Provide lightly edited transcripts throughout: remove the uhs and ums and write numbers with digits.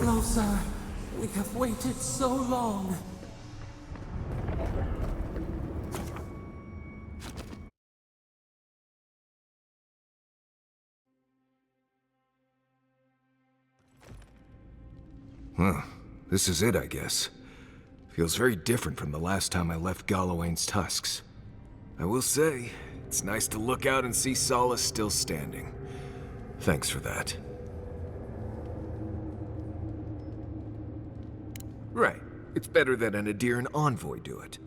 Closer. We have waited so long. Huh. This is it, I guess. Feels very different from the last time I left Galawain's tusks. I will say, it's nice to look out and see Solace still standing. Thanks for that. Right. It's better that an Adiran envoy do it.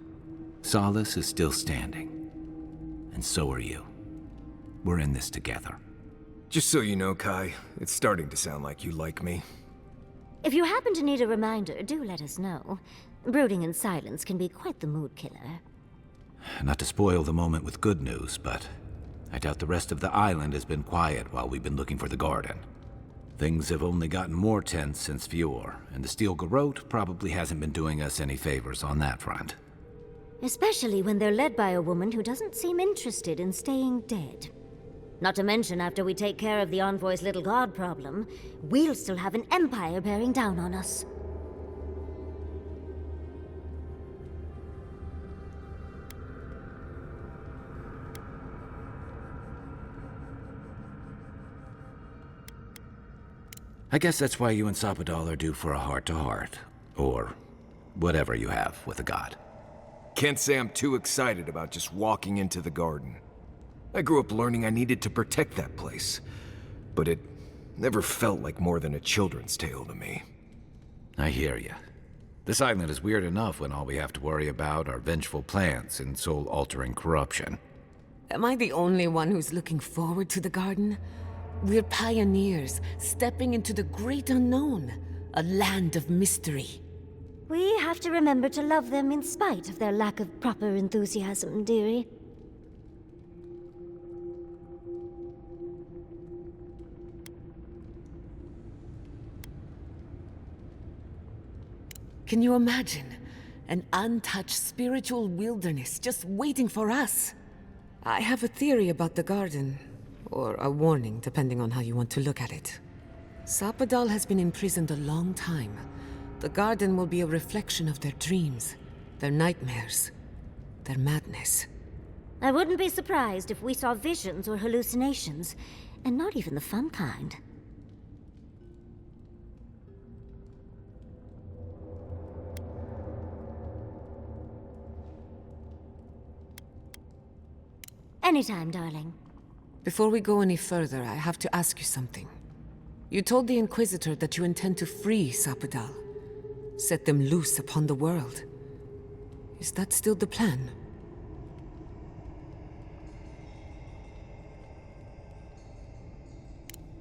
Solace is still standing. And so are you. We're in this together. Just so you know, Kai, it's starting to sound like you like me. If you happen to need a reminder, do let us know. Brooding in silence can be quite the mood killer. Not to spoil the moment with good news, but I doubt the rest of the island has been quiet while we've been looking for the garden. Things have only gotten more tense since Fjord, and the Steel Garrote probably hasn't been doing us any favors on that front. Especially when they're led by a woman who doesn't seem interested in staying dead. Not to mention, after we take care of the Envoy's little god problem, we'll still have an empire bearing down on us. I guess that's why you and Sapadal are due for a heart-to-heart, or whatever you have with a god. Can't say I'm too excited about just walking into the garden. I grew up learning I needed to protect that place, but it never felt like more than a children's tale to me. I hear you. This island is weird enough when all we have to worry about are vengeful plans and soul-altering corruption. Am I the only one who's looking forward to the garden? We're pioneers, stepping into the great unknown, a land of mystery. We have to remember to love them in spite of their lack of proper enthusiasm, dearie. Can you imagine? An untouched spiritual wilderness just waiting for us. I have a theory about the garden. Or a warning, depending on how you want to look at it. Sapadal has been imprisoned a long time. The garden will be a reflection of their dreams, their nightmares, their madness. I wouldn't be surprised if we saw visions or hallucinations, and not even the fun kind. Anytime, darling. Before we go any further, I have to ask you something. You told the Inquisitor that you intend to free Sapadal. Set them loose upon the world. Is that still the plan?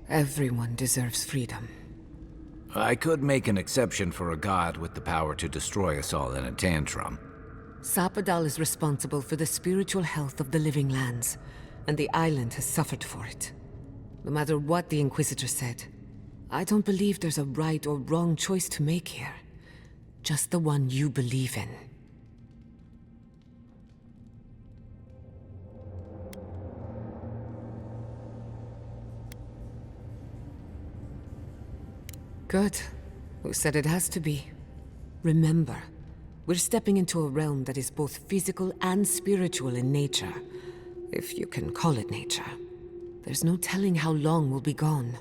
Everyone deserves freedom. I could make an exception for a god with the power to destroy us all in a tantrum. Sapadal is responsible for the spiritual health of the living lands, and the island has suffered for it. No matter what the Inquisitor said, I don't believe there's a right or wrong choice to make here. Just the one you believe in. Good. Who said it has to be? Remember, we're stepping into a realm that is both physical and spiritual in nature. If you can call it nature. There's no telling how long we'll be gone.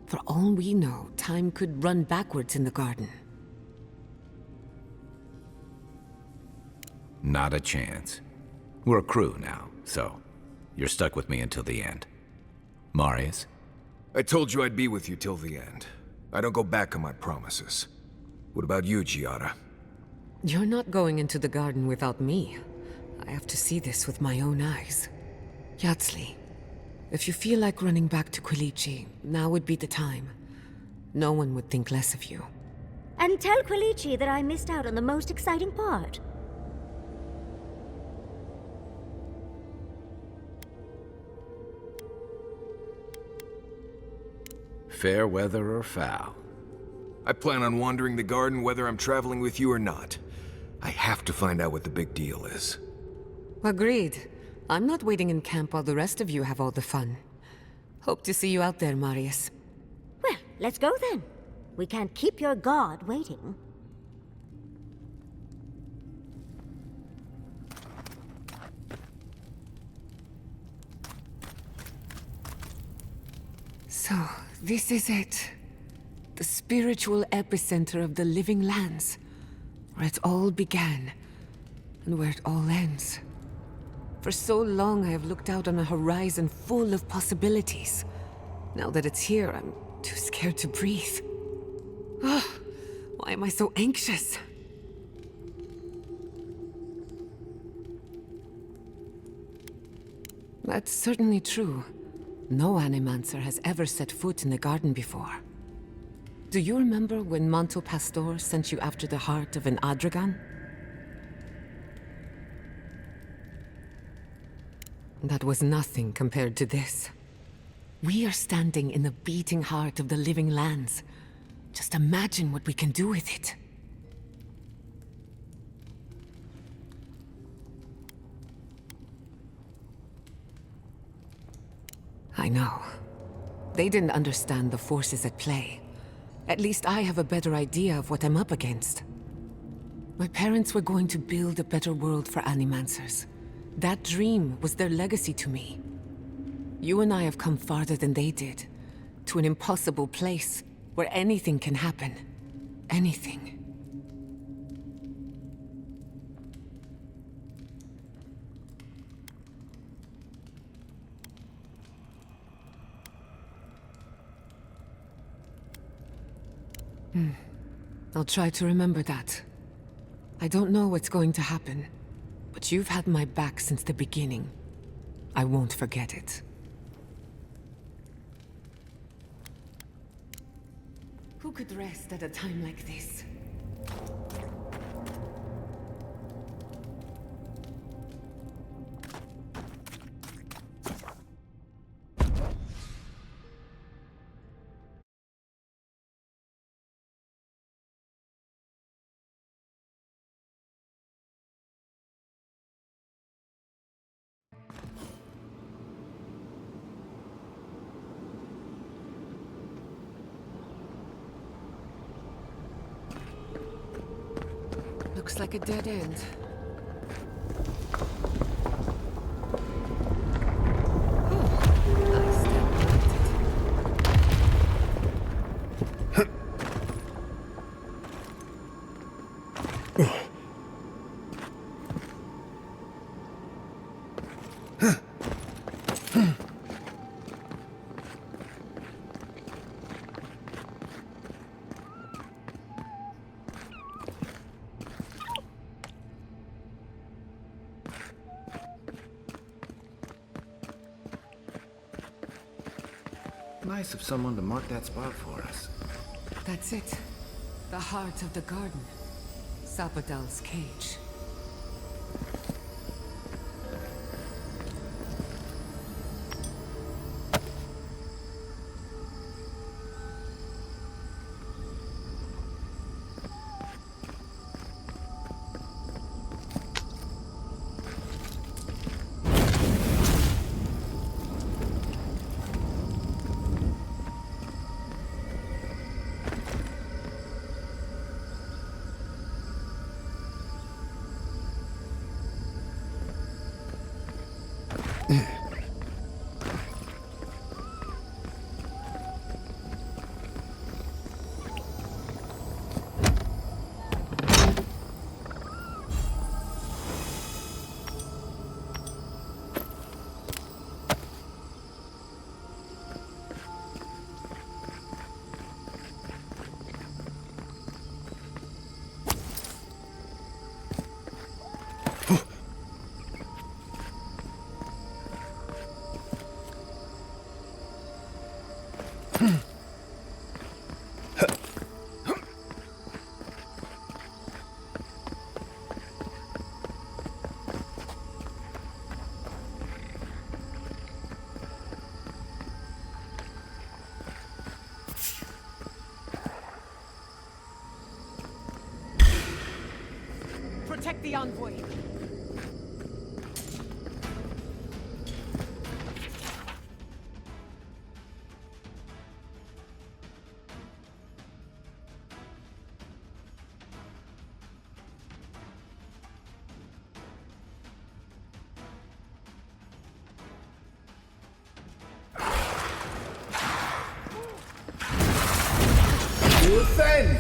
For all we know, time could run backwards in the garden. Not a chance. We're a crew now, so you're stuck with me until the end. Marius? I told you I'd be with you till the end. I don't go back on my promises. What about you, Giada? You're not going into the garden without me. I have to see this with my own eyes. Yatsli, if you feel like running back to Quilici, now would be the time. No one would think less of you. And tell Quilici that I missed out on the most exciting part. Fair weather or foul? I plan on wandering the garden whether I'm traveling with you or not. I have to find out what the big deal is. Agreed. I'm not waiting in camp while the rest of you have all the fun. Hope to see you out there, Marius. Well, let's go then. We can't keep your god waiting. So, this is it. The spiritual epicenter of the living lands. Where it all began, and where it all ends. For so long I have looked out on a horizon full of possibilities. Now that it's here, I'm too scared to breathe. Ugh, why am I so anxious? That's certainly true. No Animancer has ever set foot in the garden before. Do you remember when Manto Pastor sent you after the heart of an Adragan? That was nothing compared to this. We are standing in the beating heart of the living lands. Just imagine what we can do with it. I know. They didn't understand the forces at play. At least I have a better idea of what I'm up against. My parents were going to build a better world for Animancers. That dream was their legacy to me. You and I have come farther than they did. To an impossible place, where anything can happen. Anything. I'll try to remember that. I don't know what's going to happen, but you've had my back since the beginning. I won't forget it. Who could rest at a time like this? Looks like a dead end. Oh, I stand corrected. Nice of someone to mark that spot for us. That's it. The heart of the garden. Sapadal's cage. Protect the envoy. Defend!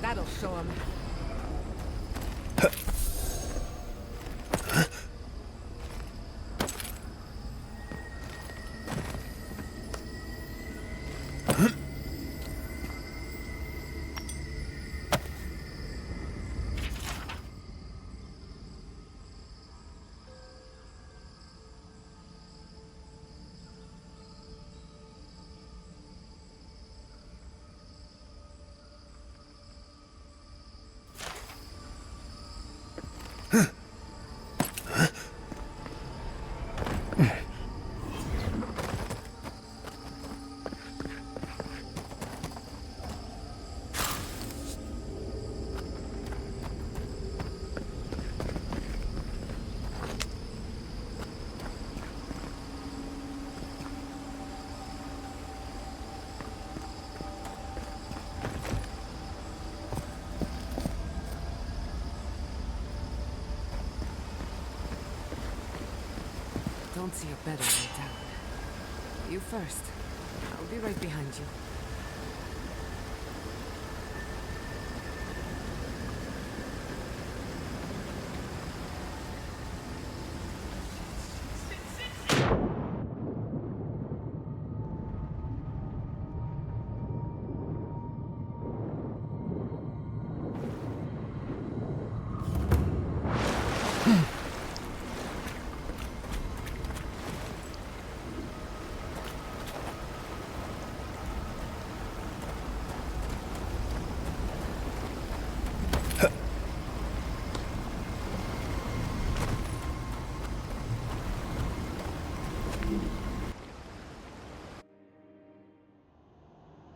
That'll show him. Don't see a better way down. You first. I'll be right behind you.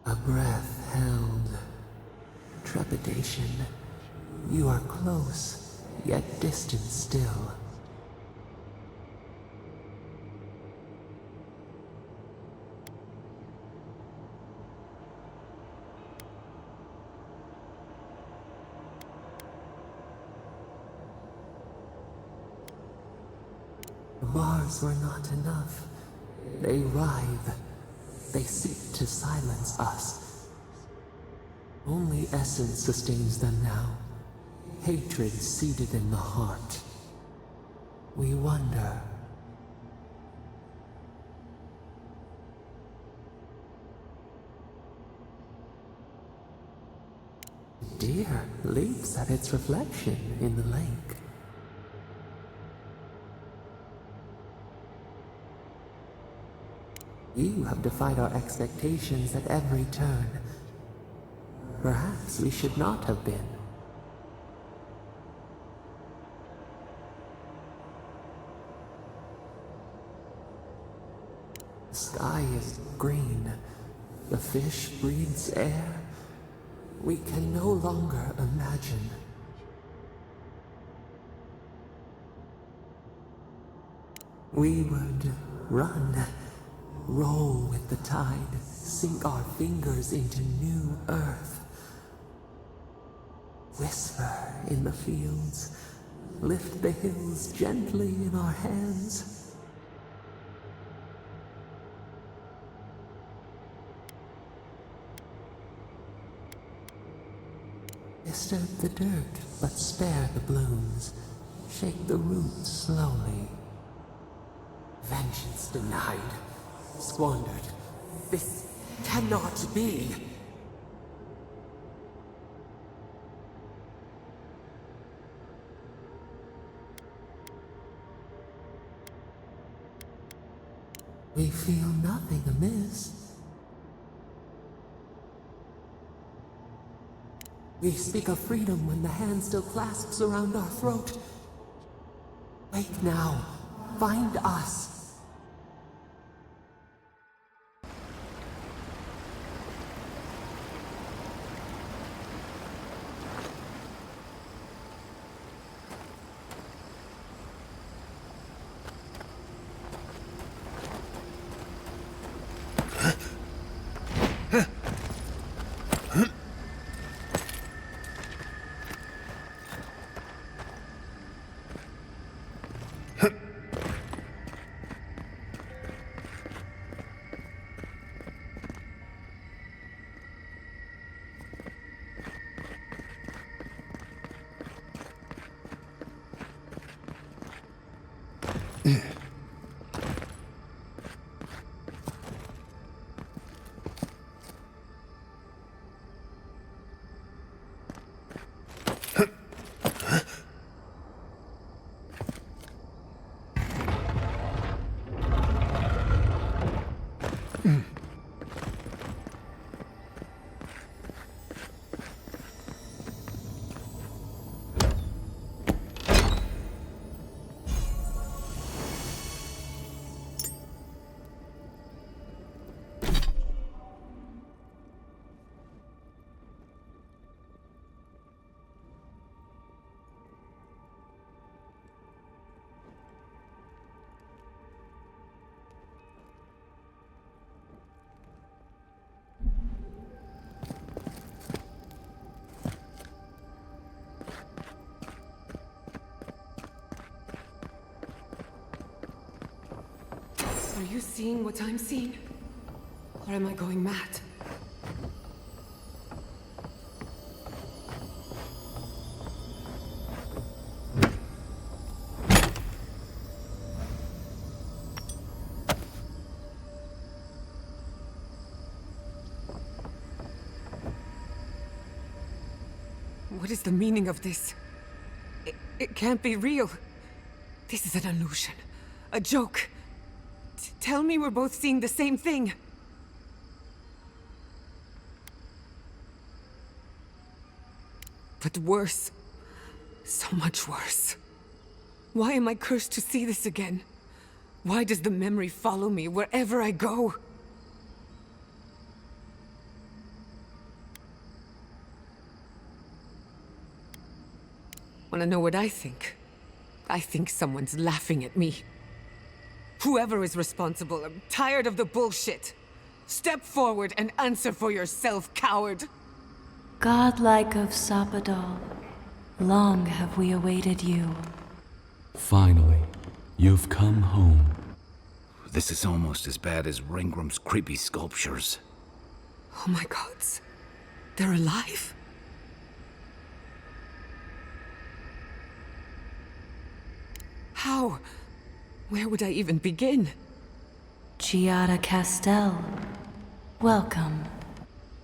A breath held. Trepidation. You are close, yet distant still. The bars were not enough. They writhe. They seek to silence us. Only essence sustains them now. Hatred seated in the heart. We wonder. Deer leaps at its reflection in the lake. You have defied our expectations at every turn. Perhaps we should not have been. The sky is green. The fish breathes air. We can no longer imagine. We would run. Roll with the tide, sink our fingers into new earth. Whisper in the fields, lift the hills gently in our hands. Disturb the dirt, but spare the blooms. Shake the roots slowly. Vengeance denied, squandered. This cannot be. We feel nothing amiss. We speak of freedom when the hand still clasps around our throat. Wake now. Find us. Are you seeing what I'm seeing? Or am I going mad? What is the meaning of this? It can't be real. This is an illusion. A joke. Tell me we're both seeing the same thing. But worse. So much worse. Why am I cursed to see this again? Why does the memory follow me wherever I go? Wanna know what I think? I think someone's laughing at me. Whoever is responsible, I'm tired of the bullshit. Step forward and answer for yourself, coward. Godlike of Sapadal, long have we awaited you. Finally, you've come home. This is almost as bad as Ringram's creepy sculptures. Oh my gods. They're alive? How? Where would I even begin? Giada Castel, welcome.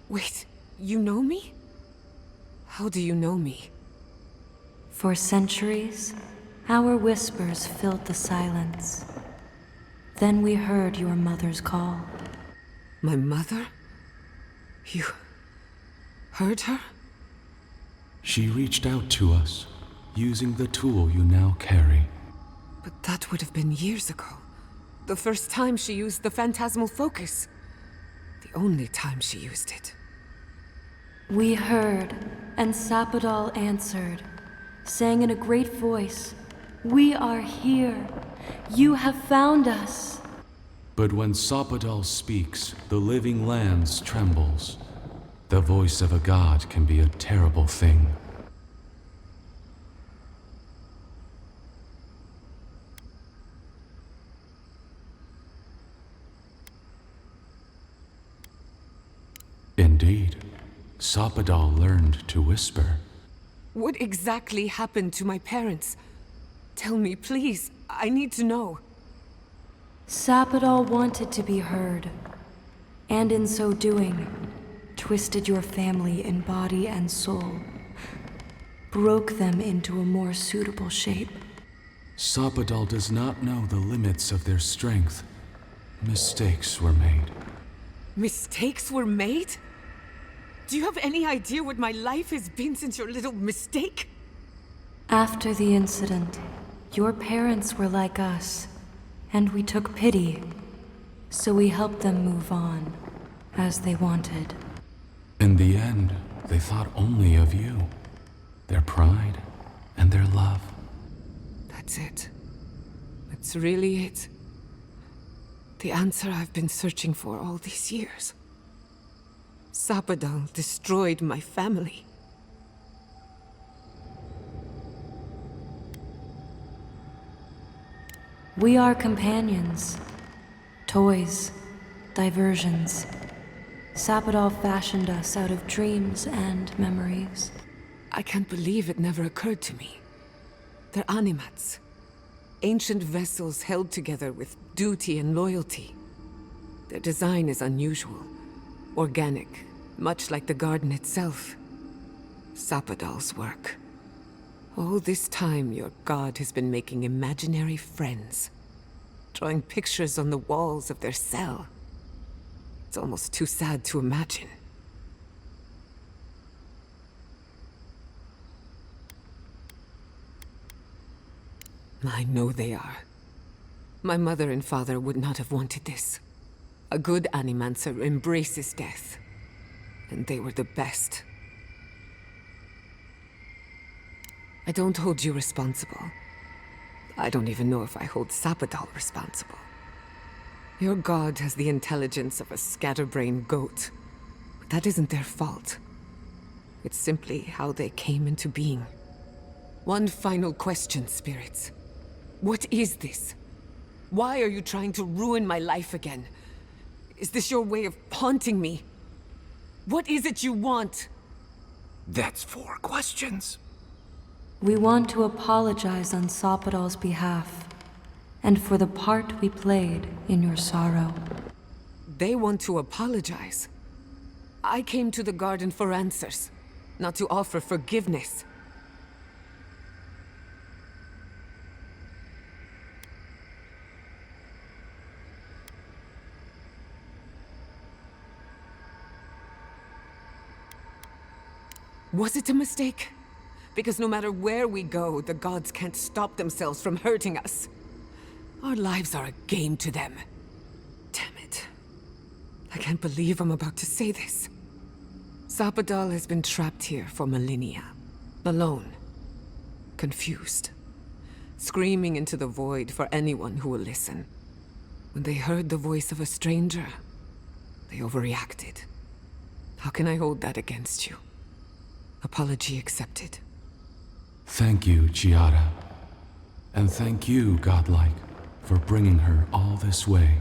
Wait, you know me? How do you know me? For centuries, our whispers filled the silence. Then we heard your mother's call. My mother? You heard her? She reached out to us, using the tool you now carry. But that would have been years ago. The first time she used the phantasmal focus. The only time she used it. We heard, and Sapadal answered, saying in a great voice, "We are here. You have found us." But when Sapadal speaks, the living lands trembles. The voice of a god can be a terrible thing. Sapadal learned to whisper. What exactly happened to my parents? Tell me, please. I need to know. Sapadal wanted to be heard, and in so doing, twisted your family in body and soul, broke them into a more suitable shape. Sapadal does not know the limits of their strength. Mistakes were made. Mistakes were made? Do you have any idea what my life has been since your little mistake? After the incident, your parents were like us, and we took pity, so we helped them move on, as they wanted. In the end, they thought only of you, their pride, and their love. That's it. That's really it. The answer I've been searching for all these years. Sapadal destroyed my family. We are companions, toys, diversions. Sapadal fashioned us out of dreams and memories. I can't believe it never occurred to me. They're animats. Ancient vessels held together with duty and loyalty. Their design is unusual, organic, much like the garden itself. Sapadal's work. All this time, your god has been making imaginary friends, drawing pictures on the walls of their cell. It's almost too sad to imagine. I know they are. My mother and father would not have wanted this. A good animancer embraces death, and they were the best. I don't hold you responsible. I don't even know if I hold Sapadal responsible. Your god has the intelligence of a scatterbrained goat, but that isn't their fault. It's simply how they came into being. One final question, spirits. What is this? Why are you trying to ruin my life again? Is this your way of haunting me? What is it you want? That's 4 questions. We want to apologize on Sapadal's behalf, and for the part we played in your sorrow. They want to apologize. I came to the garden for answers, not to offer forgiveness. Was it a mistake? Because no matter where we go, the gods can't stop themselves from hurting us. Our lives are a game to them. Damn it. I can't believe I'm about to say this. Sapadal has been trapped here for millennia. Alone. Confused. Screaming into the void for anyone who will listen. When they heard the voice of a stranger, they overreacted. How can I hold that against you? Apology accepted. Thank you, Giada. And thank you, Godlike, for bringing her all this way.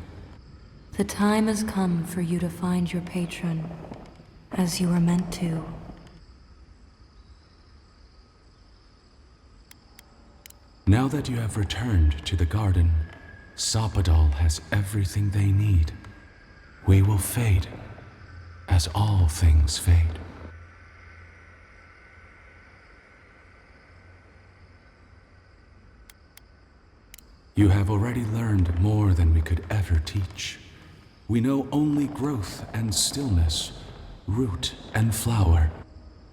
The time has come for you to find your patron, as you were meant to. Now that you have returned to the garden, Sapadal has everything they need. We will fade, as all things fade. You have already learned more than we could ever teach. We know only growth and stillness, root and flower.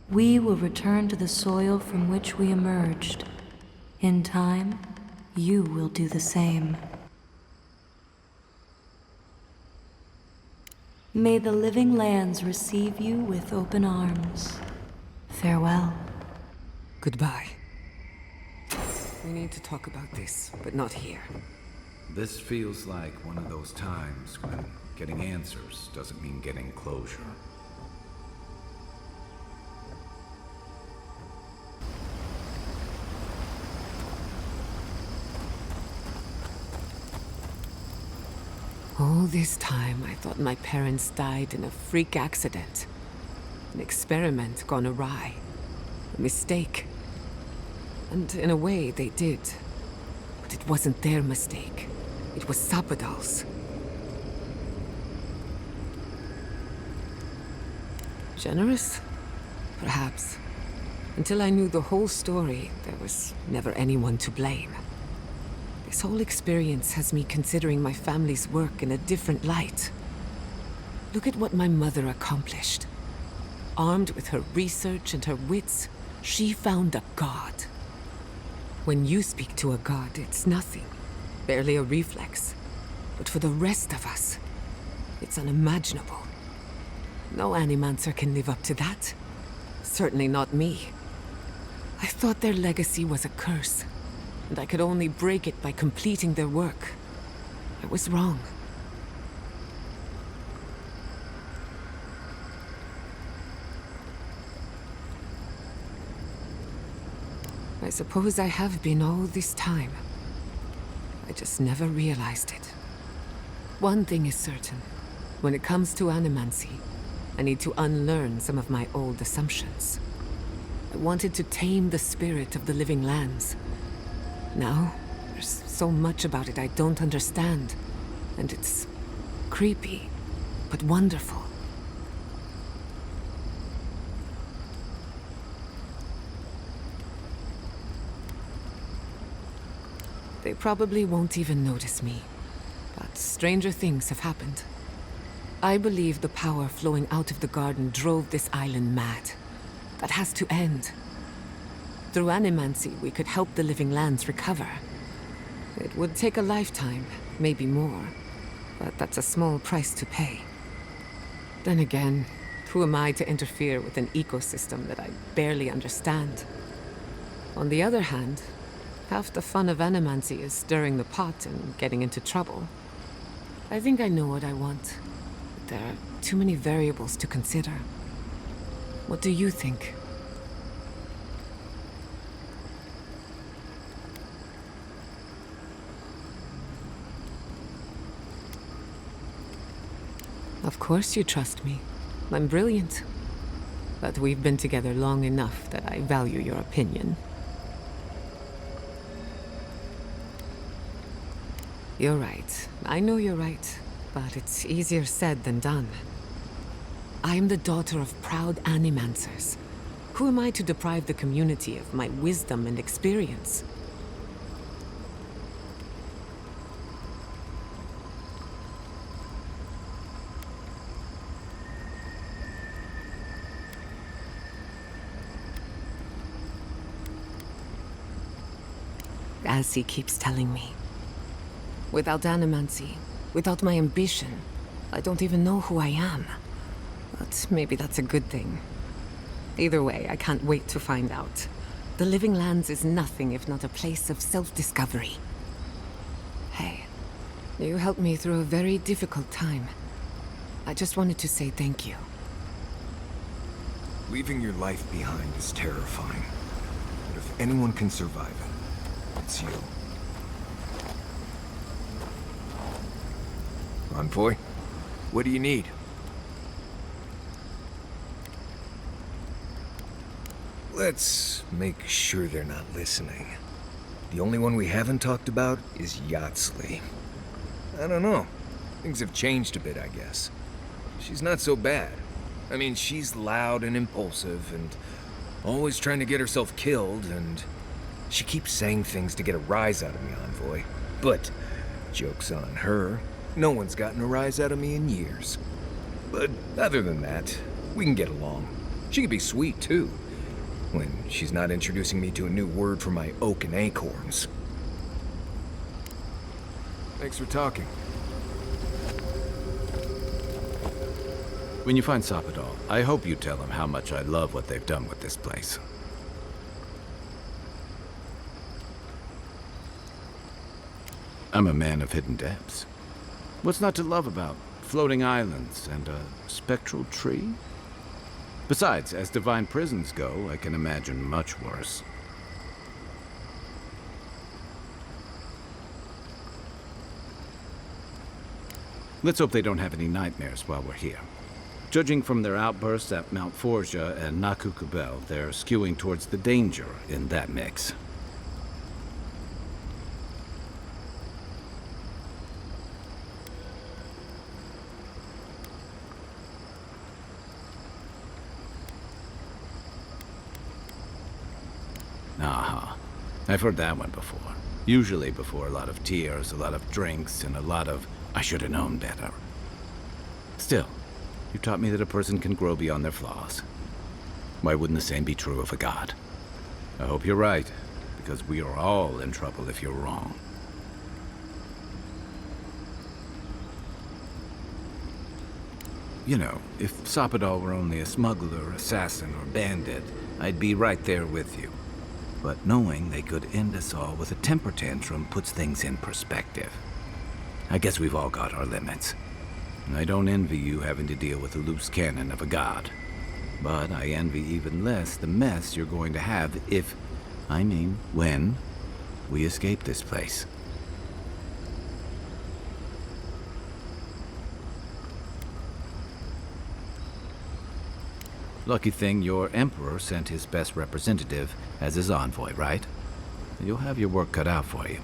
We will return to the soil from which we emerged. In time, you will do the same. May the living lands receive you with open arms. Farewell. Goodbye. We need to talk about this, but not here. This feels like one of those times when getting answers doesn't mean getting closure. All this time, I thought my parents died in a freak accident. An experiment gone awry. A mistake. And in a way, they did. But it wasn't their mistake. It was Sapodal's. Generous? Perhaps. Until I knew the whole story, there was never anyone to blame. This whole experience has me considering my family's work in a different light. Look at what my mother accomplished. Armed with her research and her wits, she found a god. When you speak to a god, it's nothing. Barely a reflex. But for the rest of us, it's unimaginable. No Animancer can live up to that. Certainly not me. I thought their legacy was a curse, and I could only break it by completing their work. I was wrong. I suppose I have been all this time. I just never realized it. One thing is certain. When it comes to animancy, I need to unlearn some of my old assumptions. I wanted to tame the spirit of the living lands. Now, there's so much about it I don't understand. And it's creepy, but wonderful. They probably won't even notice me. But stranger things have happened. I believe the power flowing out of the garden drove this island mad. That has to end. Through animancy, we could help the living lands recover. It would take a lifetime, maybe more. But that's a small price to pay. Then again, who am I to interfere with an ecosystem that I barely understand? On the other hand, half the fun of animancy is stirring the pot and getting into trouble. I think I know what I want. But there are too many variables to consider. What do you think? Of course you trust me. I'm brilliant. But we've been together long enough that I value your opinion. You're right. I know you're right. But it's easier said than done. I am the daughter of proud animancers. Who am I to deprive the community of my wisdom and experience? As he keeps telling me. Without animancy, without my ambition, I don't even know who I am. But maybe that's a good thing. Either way, I can't wait to find out. The Living Lands is nothing if not a place of self-discovery. Hey, you helped me through a very difficult time. I just wanted to say thank you. Leaving your life behind is terrifying. But if anyone can survive it, it's you. Envoy, what do you need? Let's make sure they're not listening. The only one we haven't talked about is Yatsley. I don't know. Things have changed a bit, I guess. She's not so bad. I mean, she's loud and impulsive and always trying to get herself killed, and she keeps saying things to get a rise out of me, Envoy. But, joke's on her. No one's gotten a rise out of me in years. But other than that, we can get along. She can be sweet, too, when she's not introducing me to a new word for my oak and acorns. Thanks for talking. When you find Sapodal, I hope you tell him how much I love what they've done with this place. I'm a man of hidden depths. What's not to love about floating islands and a spectral tree? Besides, as divine prisons go, I can imagine much worse. Let's hope they don't have any nightmares while we're here. Judging from their outbursts at Mount Forja and Nakukubel, they're skewing towards the danger in that mix. Aha. I've heard that one before. Usually before a lot of tears, a lot of drinks, and a lot of, I should have known better. Still, you taught me that a person can grow beyond their flaws. Why wouldn't the same be true of a god? I hope you're right, because we are all in trouble if you're wrong. You know, if Sapadal were only a smuggler, assassin, or bandit, I'd be right there with you. But knowing they could end us all with a temper tantrum puts things in perspective. I guess we've all got our limits. And I don't envy you having to deal with the loose cannon of a god. But I envy even less the mess you're going to have if, when, we escape this place. Lucky thing your emperor sent his best representative as his envoy, right? You'll have your work cut out for you.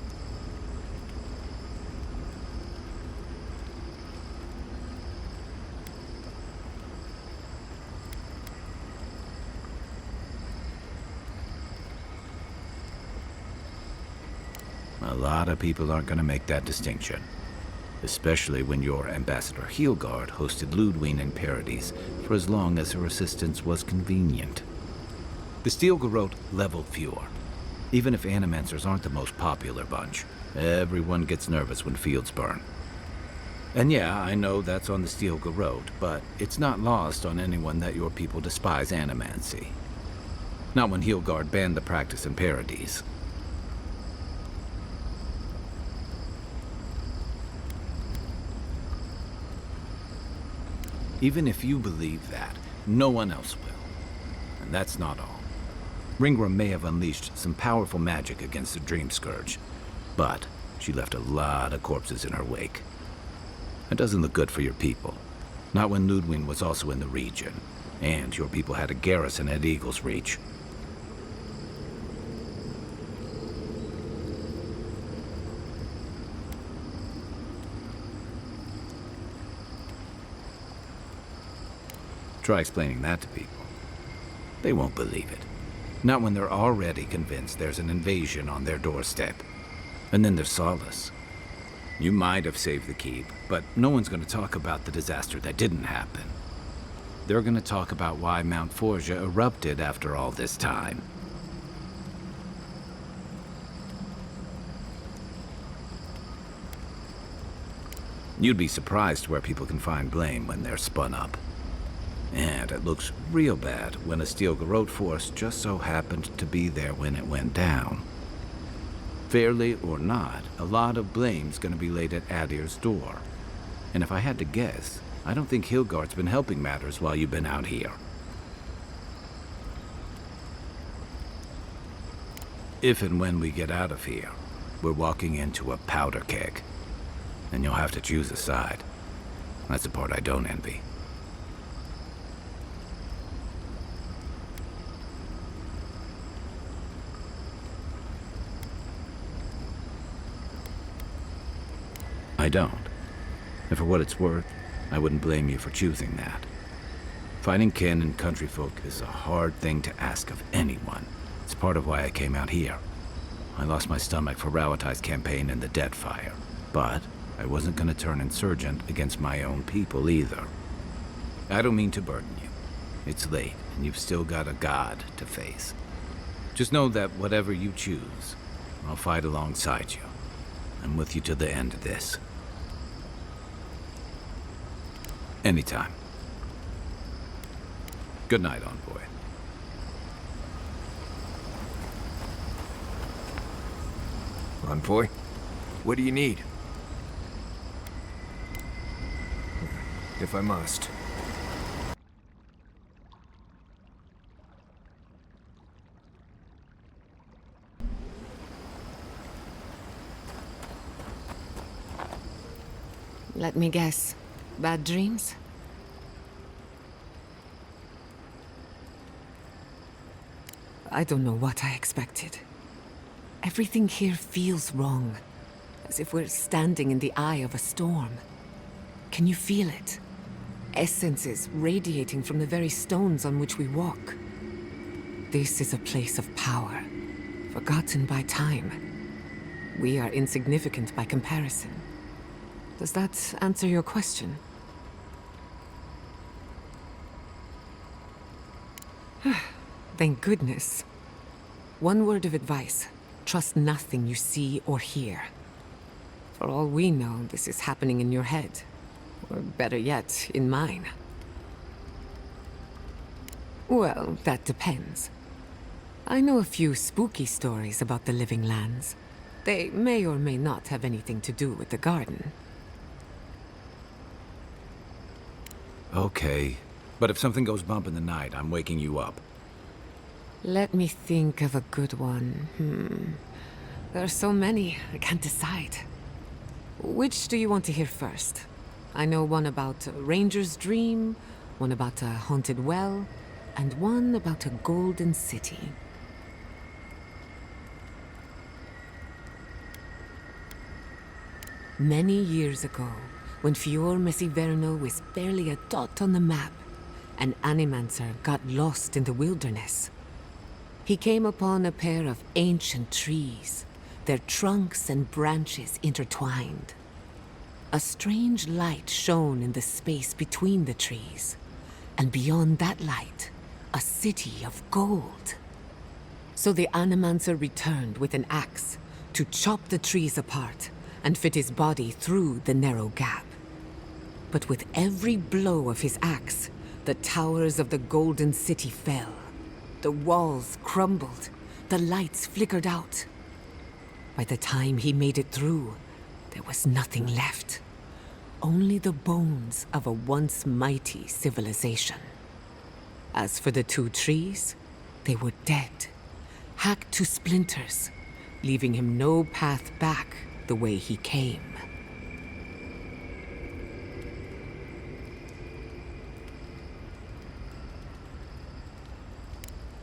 A lot of people aren't going to make that distinction. Especially when your Ambassador Heelguard hosted Ludwig in Paradis for as long as her assistance was convenient. The Steel Garrote leveled fewer. Even if Animancers aren't the most popular bunch, everyone gets nervous when fields burn. And yeah, I know that's on the Steel Garrote, but it's not lost on anyone that your people despise Animancy. Not when Heelguard banned the practice in Paradis. Even if you believe that, no one else will. And that's not all. Ringram may have unleashed some powerful magic against the Dream Scourge, but she left a lot of corpses in her wake. That doesn't look good for your people. Not when Ludwig was also in the region, and your people had a garrison at Eagle's Reach. Try explaining that to people. They won't believe it. Not when they're already convinced there's an invasion on their doorstep. And then there's Solace. You might have saved the keep, but no one's going to talk about the disaster that didn't happen. They're going to talk about why Mount Forja erupted after all this time. You'd be surprised where people can find blame when they're spun up. And it looks real bad when a Steel Garrote force just so happened to be there when it went down. Fairly or not, a lot of blame's gonna be laid at Adir's door. And if I had to guess, I don't think Heelguard's been helping matters while you've been out here. If and when we get out of here, we're walking into a powder keg. And you'll have to choose a side. That's the part I don't envy. I don't. And for what it's worth, I wouldn't blame you for choosing that. Fighting kin and countryfolk is a hard thing to ask of anyone. It's part of why I came out here. I lost my stomach for Rauatai's campaign in the Deadfire, but I wasn't going to turn insurgent against my own people either. I don't mean to burden you. It's late, and you've still got a god to face. Just know that whatever you choose, I'll fight alongside you. I'm with you to the end of this. Anytime. Good night, Envoy. Envoy? What do you need? If I must. Let me guess. Bad dreams? I don't know what I expected. Everything here feels wrong, as if we're standing in the eye of a storm. Can you feel it? Essences radiating from the very stones on which we walk. This is a place of power, forgotten by time. We are insignificant by comparison. Does that answer your question? Thank goodness. One word of advice. Trust nothing you see or hear. For all we know, this is happening in your head. Or better yet, in mine. Well, that depends. I know a few spooky stories about the living lands. They may or may not have anything to do with the garden. Okay, but if something goes bump in the night, I'm waking you up. Let me think of a good one. There are so many, I can't decide. Which do you want to hear first? I know one about a ranger's dream, one about a haunted well, and one about a golden city. Many years ago, when Fior Mesiverno was barely a dot on the map, an animancer got lost in the wilderness. He came upon a pair of ancient trees, their trunks and branches intertwined. A strange light shone in the space between the trees, and beyond that light, a city of gold. So the animancer returned with an axe to chop the trees apart and fit his body through the narrow gap. But with every blow of his axe, the towers of the golden city fell. The walls crumbled, the lights flickered out. By the time he made it through, there was nothing left. Only the bones of a once mighty civilization. As for the two trees, they were dead, hacked to splinters, leaving him no path back the way he came.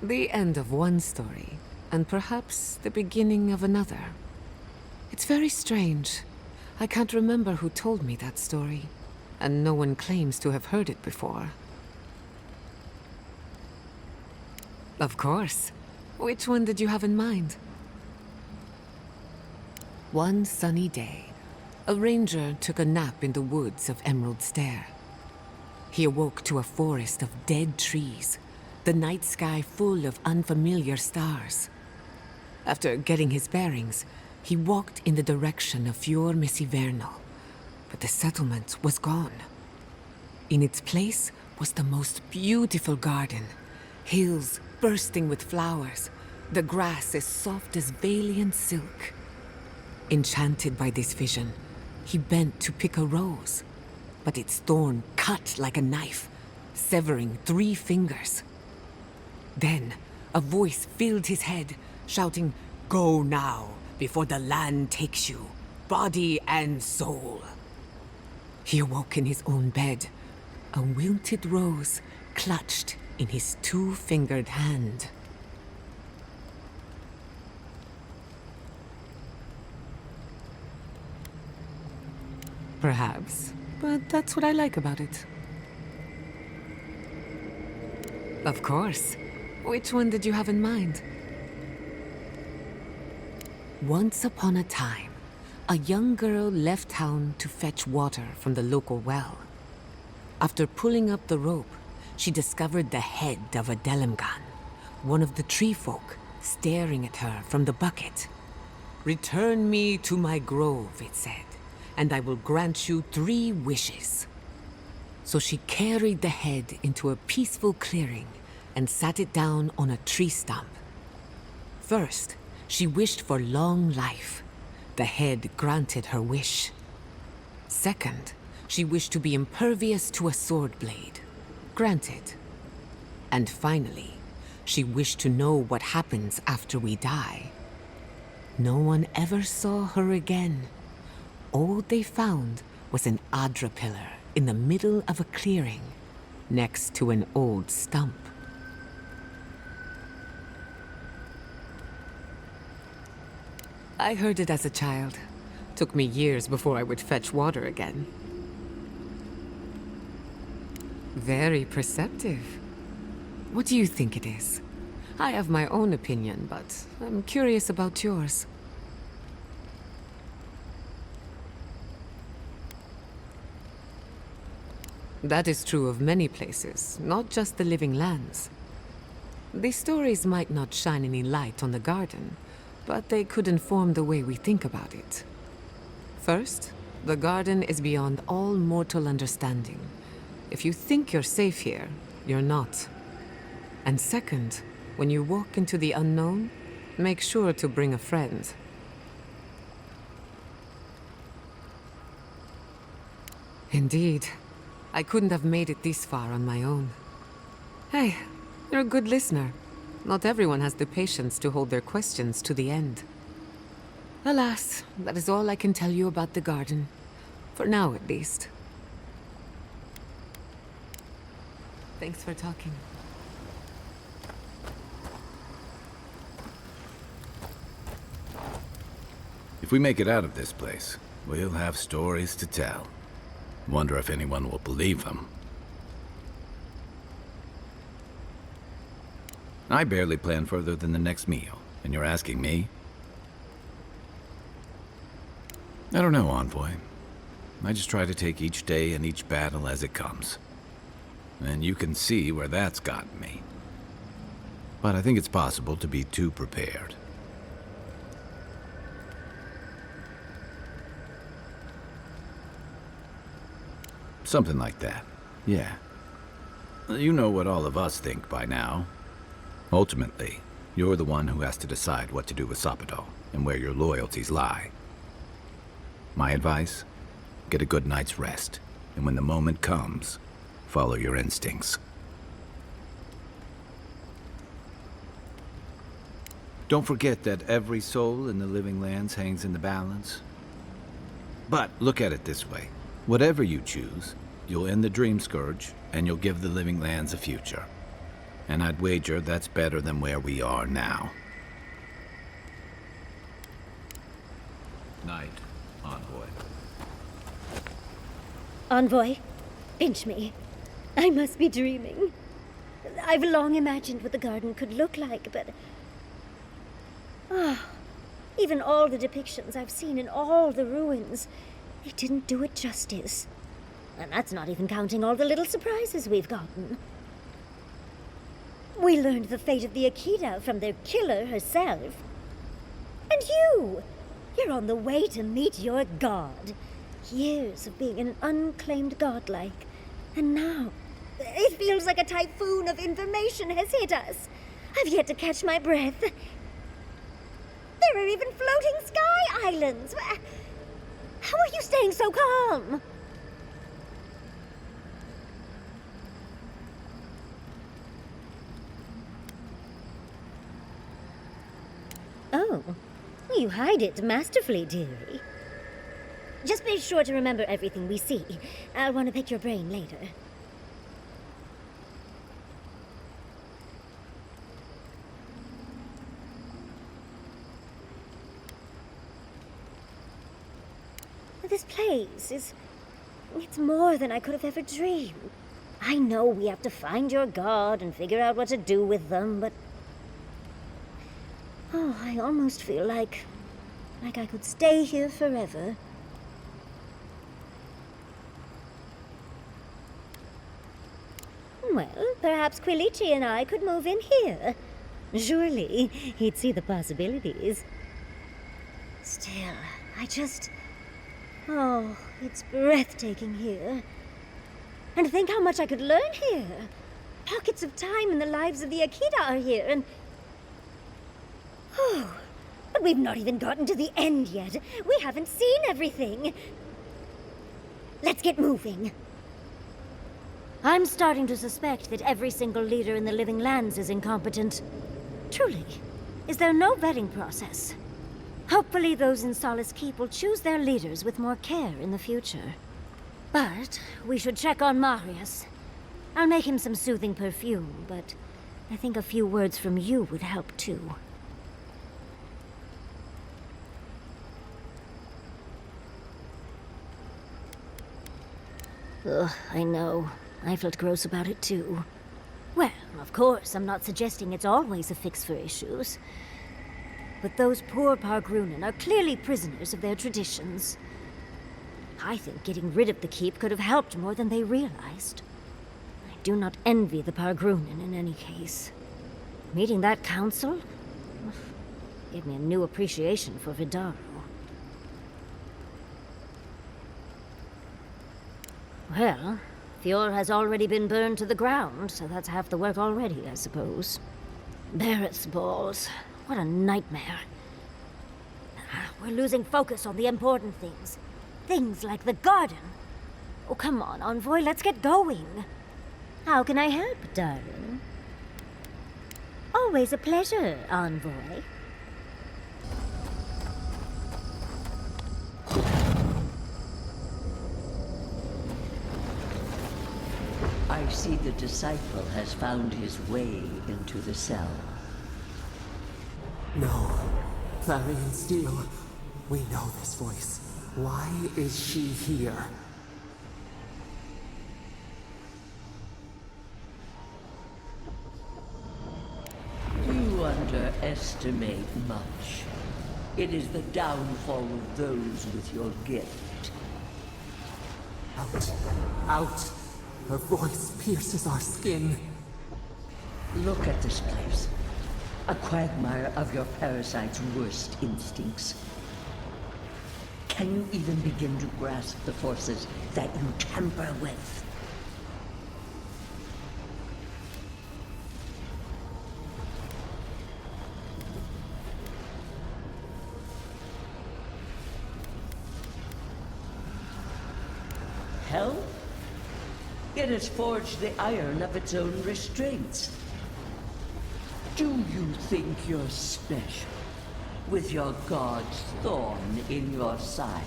The end of one story, and perhaps the beginning of another. It's very strange. I can't remember who told me that story, and no one claims to have heard it before. Of course. Which one did you have in mind? One sunny day, a ranger took a nap in the woods of Emerald Stair. He awoke to a forest of dead trees, the night sky full of unfamiliar stars. After getting his bearings, he walked in the direction of Fior Mesiverno, but the settlement was gone. In its place was the most beautiful garden, hills bursting with flowers, the grass as soft as Valian silk. Enchanted by this vision, he bent to pick a rose, but its thorn cut like a knife, severing 3 fingers. Then, a voice filled his head, shouting, "Go now, before the land takes you, body and soul." He awoke in his own bed, a wilted rose clutched in his 2-fingered hand. Perhaps, but that's what I like about it. Of course. Which one did you have in mind? Once upon a time, a young girl left town to fetch water from the local well. After pulling up the rope, she discovered the head of a Delimgan, one of the tree folk, staring at her from the bucket. "Return me to my grove," it said, "and I will grant you 3 wishes." So she carried the head into a peaceful clearing and sat it down on a tree stump. First, she wished for long life. The head granted her wish. Second, she wished to be impervious to a sword blade. Granted. And finally, she wished to know what happens after we die. No one ever saw her again. All they found was an Adra pillar in the middle of a clearing, next to an old stump. I heard it as a child. Took me years before I would fetch water again. Very perceptive. What do you think it is? I have my own opinion, but I'm curious about yours. That is true of many places, not just the living lands. These stories might not shine any light on the garden, but they could inform the way we think about it. First, the garden is beyond all mortal understanding. If you think you're safe here, you're not. And second, when you walk into the unknown, make sure to bring a friend. Indeed. I couldn't have made it this far on my own. Hey, you're a good listener. Not everyone has the patience to hold their questions to the end. Alas, that is all I can tell you about the garden. For now, at least. Thanks for talking. If we make it out of this place, we'll have stories to tell. Wonder if anyone will believe them. I barely plan further than the next meal, and you're asking me? I don't know, Envoy. I just try to take each day and each battle as it comes. And you can see where that's gotten me. But I think it's possible to be too prepared. Something like that, yeah. You know what all of us think by now. Ultimately, you're the one who has to decide what to do with Sapado and where your loyalties lie. My advice? Get a good night's rest, and when the moment comes, follow your instincts. Don't forget that every soul in the living lands hangs in the balance. But look at it this way. Whatever you choose, you'll end the Dream Scourge, and you'll give the living lands a future. And I'd wager that's better than where we are now. Night, Envoy. Envoy, pinch me. I must be dreaming. I've long imagined what the garden could look like, but... even all the depictions I've seen in all the ruins, they didn't do it justice. And that's not even counting all the little surprises we've gotten. We learned the fate of the Akita from their killer herself. And you're on the way to meet your god. Years of being an unclaimed godlike. And now, it feels like a typhoon of information has hit us. I've yet to catch my breath. There are even floating sky islands. How are you staying so calm? Oh, you hide it masterfully, dearie. Just be sure to remember everything we see. I'll want to pick your brain later. This place it's more than I could have ever dreamed. I know we have to find your god and figure out what to do with them, but... oh, I almost feel like I could stay here forever. Well, perhaps Quilici and I could move in here. Surely, he'd see the possibilities. Still, oh, it's breathtaking here. And think how much I could learn here. Pockets of time in the lives of the Akita are here, and... oh, but we've not even gotten to the end yet. We haven't seen everything. Let's get moving. I'm starting to suspect that every single leader in the living lands is incompetent. Truly, is there no vetting process? Hopefully those in Solace Keep will choose their leaders with more care in the future. But we should check on Marius. I'll make him some soothing perfume, but I think a few words from you would help too. Ugh, I know. I felt gross about it too. Well, of course, I'm not suggesting it's always a fix for issues. But those poor Pargrunen are clearly prisoners of their traditions. I think getting rid of the keep could have helped more than they realized. I do not envy the Pargrunen in any case. Meeting that council gave me a new appreciation for Vidaro. Well, Fjord has already been burned to the ground, so that's half the work already, I suppose. Barrett's balls. What a nightmare. We're losing focus on the important things. Things like the garden. Oh, come on, Envoy, let's get going. How can I help, darling? Always a pleasure, Envoy. I see the disciple has found his way into the cell. No. Clarion Steel. We know this voice. Why is she here? You underestimate much. It is the downfall of those with your gift. Out. Out. Her voice pierces our skin. Look at this place. A quagmire of your parasite's worst instincts. Can you even begin to grasp the forces that you tamper with? Hell? It has forged the iron of its own restraints. Do you think you're special, with your god's thorn in your side?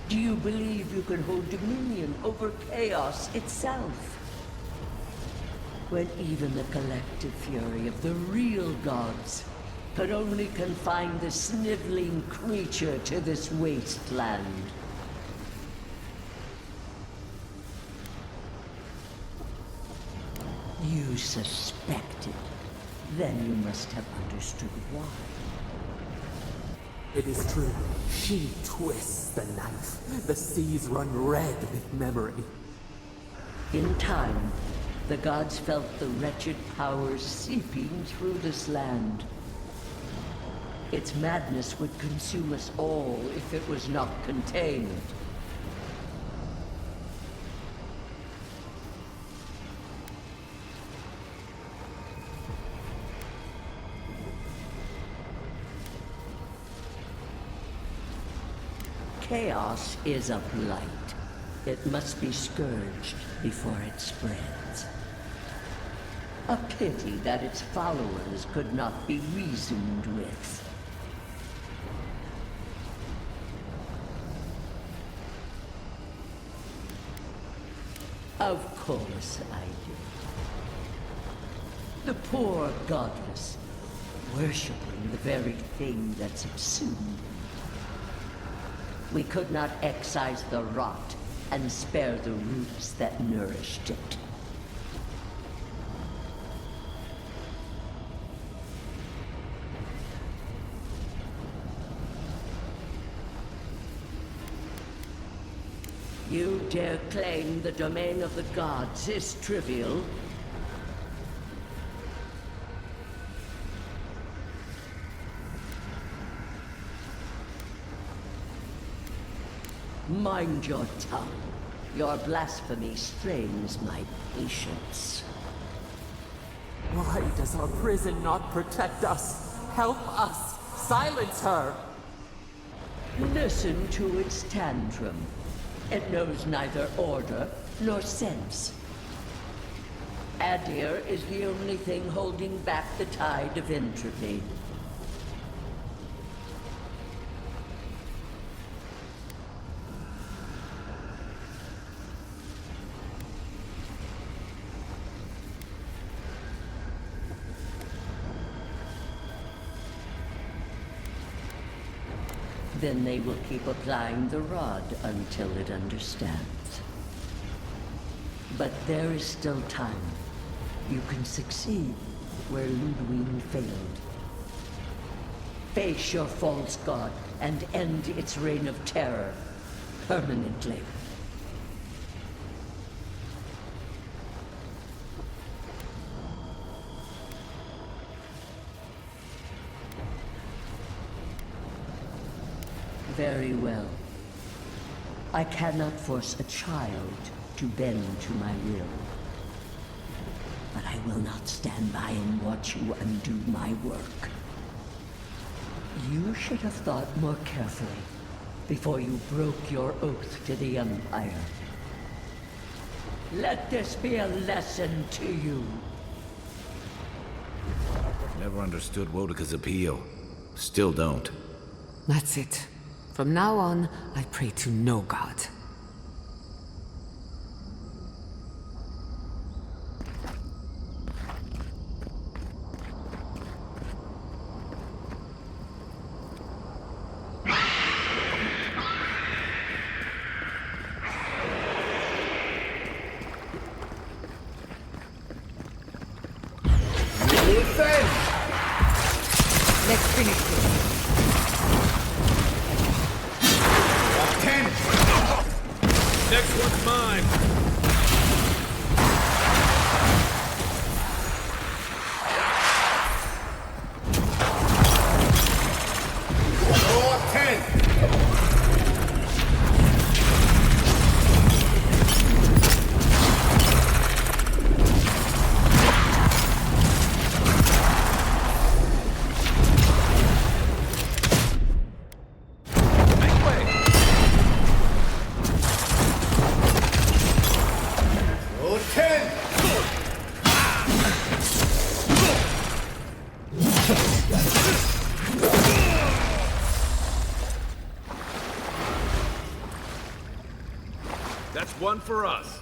Do you believe you can hold dominion over chaos itself? When even the collective fury of the real gods could only confine the sniveling creature to this wasteland. You suspected. Then you must have understood why. It is true. She twists the knife. The seas run red with memory. In time, the gods felt the wretched powers seeping through this land. Its madness would consume us all if it was not contained. Chaos is a blight. It must be scourged before it spreads. A pity that its followers could not be reasoned with. Of course I do. The poor godless, worshipping the very thing that subsumed them. We could not excise the rot and spare the roots that nourished it. You dare claim the domain of the gods is trivial? Mind your tongue. Your blasphemy strains my patience. Why does our prison not protect us? Help us! Silence her! Listen to its tantrum. It knows neither order nor sense. Adir is the only thing holding back the tide of entropy. Then they will keep applying the rod until it understands. But there is still time. You can succeed where Ludwig failed. Face your false god and end its reign of terror permanently. Very well. I cannot force a child to bend to my will. But I will not stand by and watch you undo my work. You should have thought more carefully before you broke your oath to the Empire. Let this be a lesson to you. Never understood Wodika's appeal. Still don't. That's it. From now on, I pray to no god. Let's finish this. Next one's mine. Draw 10. That's one for us.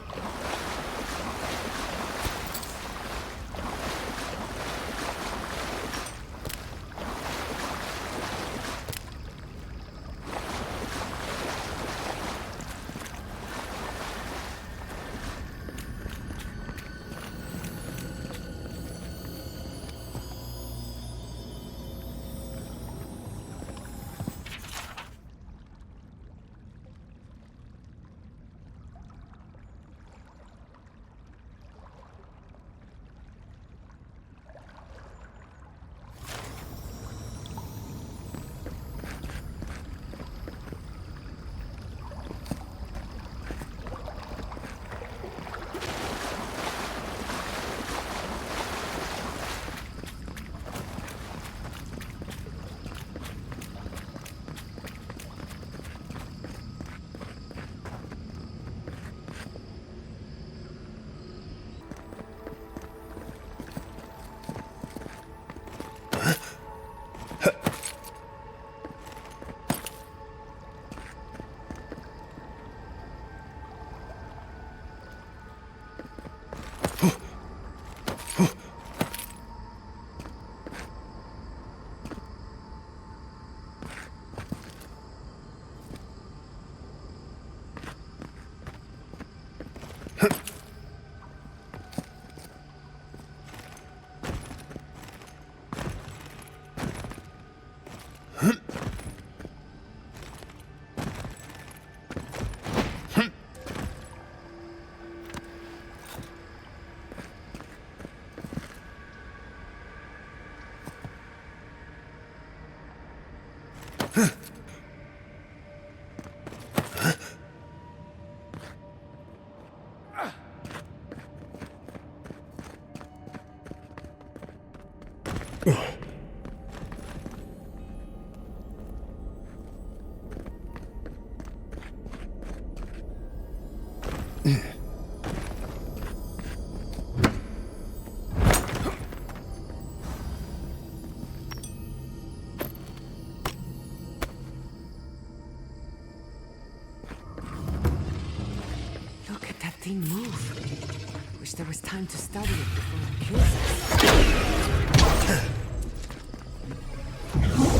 Look at that thing move. Wish there was time to study it before it kills us.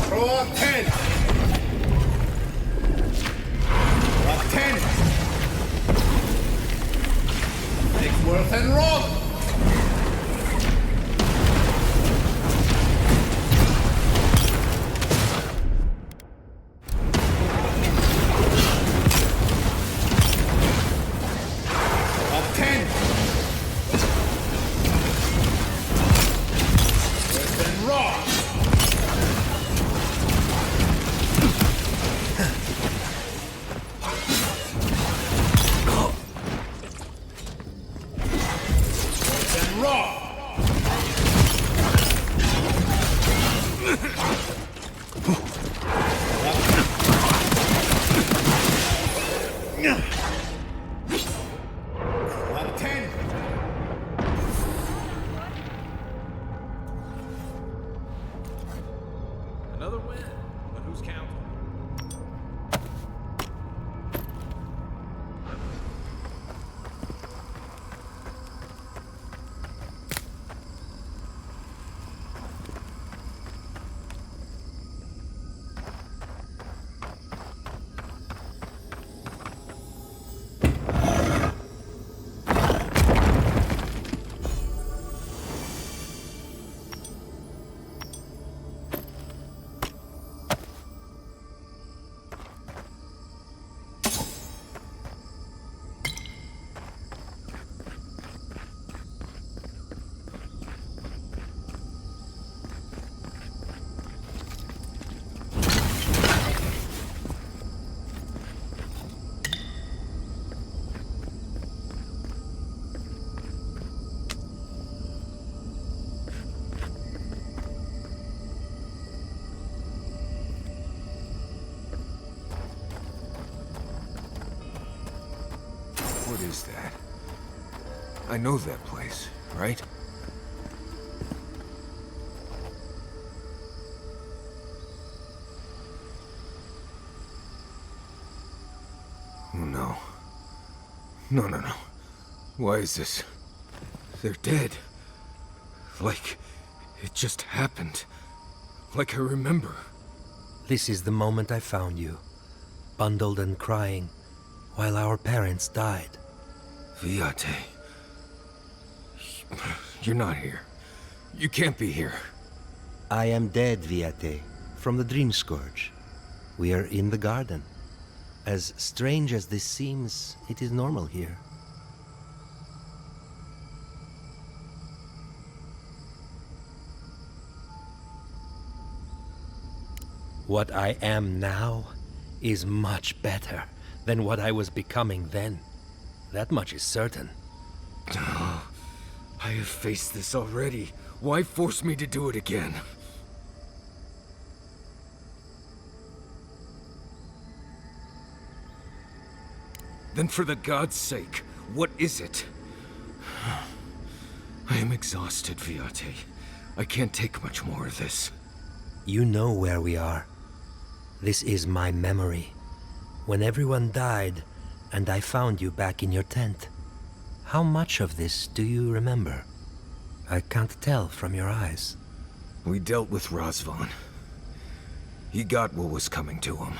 Draw 10. Worth and Rob! Up 10! Worth and Rob! Another win, but who's counting? What is that? I know that place, right? Oh no. No. Why is this? They're dead. Like, it just happened. Like I remember. This is the moment I found you, bundled and crying, while our parents died. Viate. You're not here. You can't be here. I am dead, Viate, from the Dream Scourge. We are in the garden. As strange as this seems, it is normal here. What I am now is much better than what I was becoming then. That much is certain. I have faced this already. Why force me to do it again? Then for the gods' sake, what is it? I am exhausted, Viate. I can't take much more of this. You know where we are. This is my memory. When everyone died, and I found you back in your tent. How much of this do you remember? I can't tell from your eyes. We dealt with Razvan. He got what was coming to him.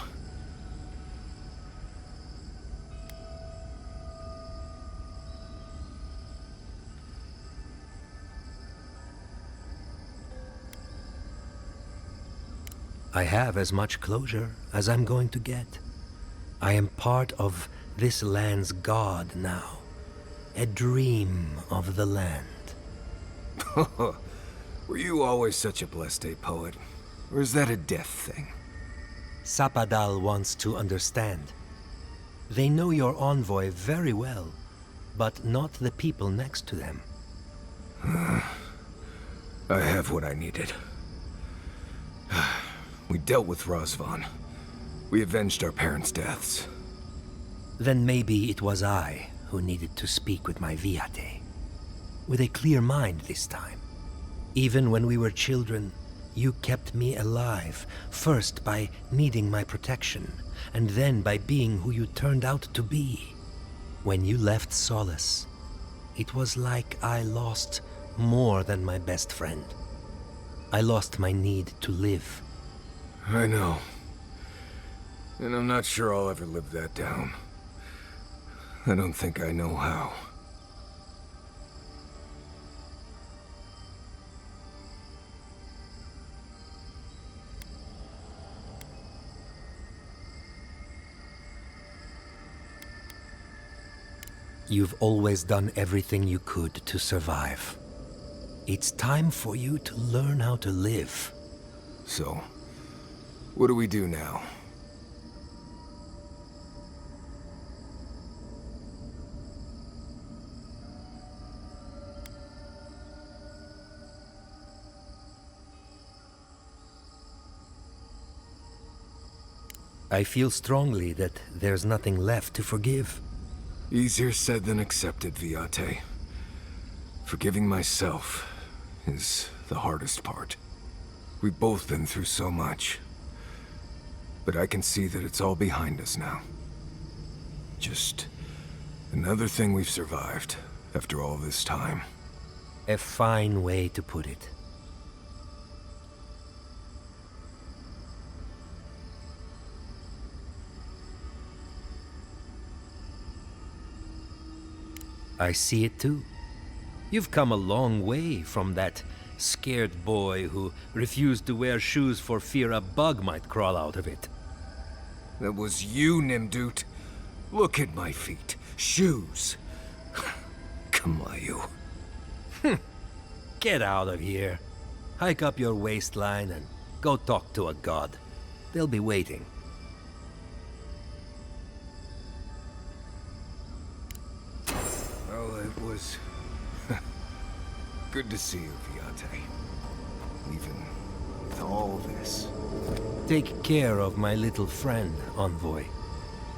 I have as much closure as I'm going to get. I am part of this land's god now. A dream of the land. Were you always such a blessed poet? Or is that a death thing? Sapadal wants to understand. They know your envoy very well, but not the people next to them. I have what I needed. We dealt with Razvan. We avenged our parents' deaths. Then maybe it was I who needed to speak with my Viate. With a clear mind this time. Even when we were children, you kept me alive, first by needing my protection, and then by being who you turned out to be. When you left Solace, it was like I lost more than my best friend. I lost my need to live. I know. And I'm not sure I'll ever live that down. I don't think I know how. You've always done everything you could to survive. It's time for you to learn how to live. So, what do we do now? I feel strongly that there's nothing left to forgive. Easier said than accepted, Viate. Forgiving myself is the hardest part. We've both been through so much. But I can see that it's all behind us now. Just another thing we've survived after all this time. A fine way to put it. I see it too. You've come a long way from that scared boy who refused to wear shoes for fear a bug might crawl out of it. That was you, Nimdut. Look at my feet. Shoes. Kamayu. Get out of here. Hike up your waistline and go talk to a god. They'll be waiting. Well, it was good to see you, Viate. Even with all this. Take care of my little friend, Envoy.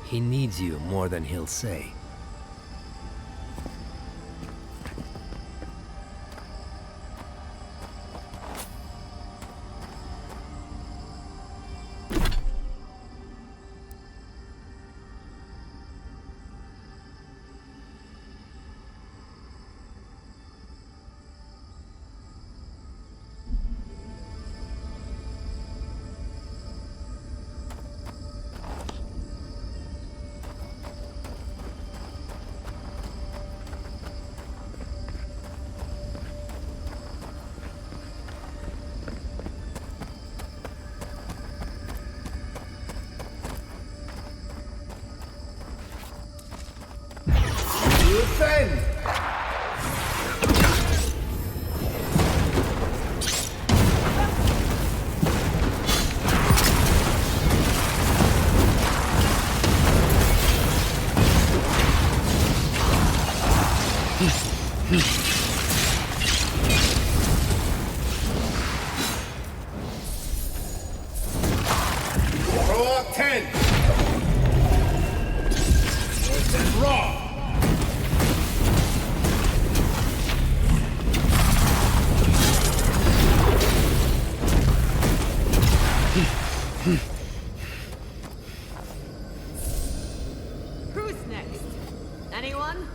He needs you more than he'll say. Defend! Throw up 10! Listen, raw! Who's next? Anyone?